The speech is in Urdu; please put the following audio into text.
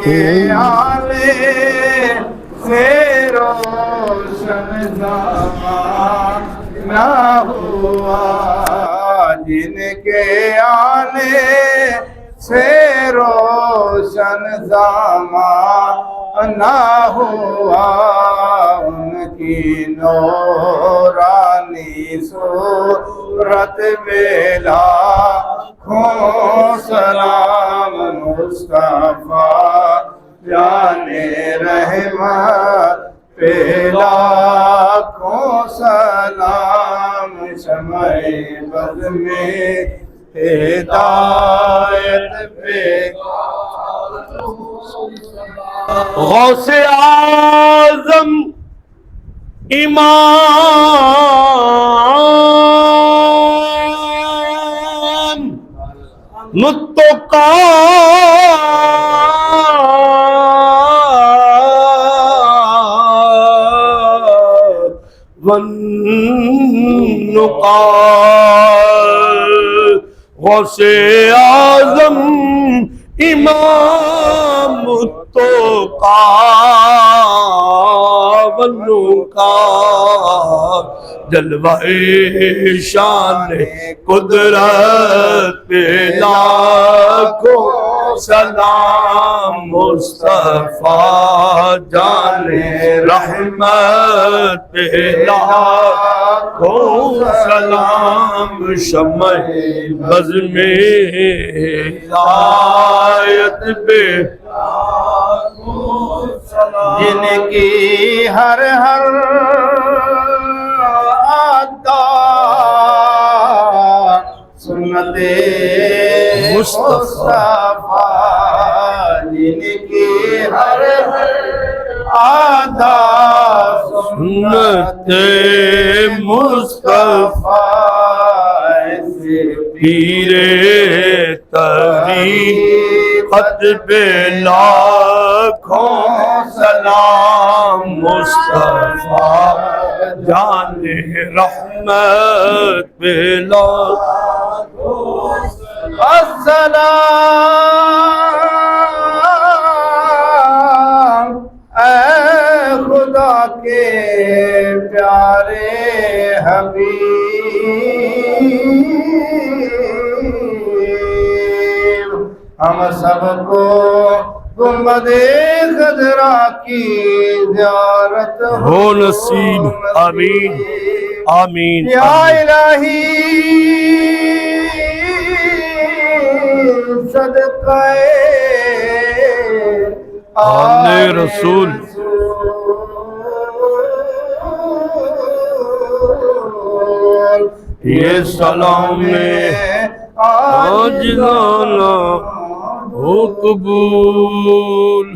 کے آنے سے روشن زمانہ ہوا، جن کے آنے سے روشن زمانہ ہوا، ان کی نورانی صورت میں لاکھوں سلام مصطفیٰ جانے رحمت پہ لاکھوں سلام، شمع بز میں ہدایت پہ غوث اعظم امام متقی والنقال، غوث اعظم امام متقی والنقال، جلوہ شان قدرت پہ لاکھوں سلام مصطفیٰ جانے رحمت پہ لاکھوں سلام، شمع بز میں ہدایت پہ جن کی ہر ہر عطا سنت مصطفیٰ، جن کی ہر ہر عطا سنت مصطفیٰ، پیر طریقت پہ لاکھوں سلام مصطفیٰ جانے رحمت پہ لاکھوں السلام اے خدا کے پیارے حبیب، ہم سب کو گنبد خضرا کی زیارت ہو نصیب، آمین آمین یا الہی صدقہ آل رسول، یہ سلام میں آج لانا ہو قبول۔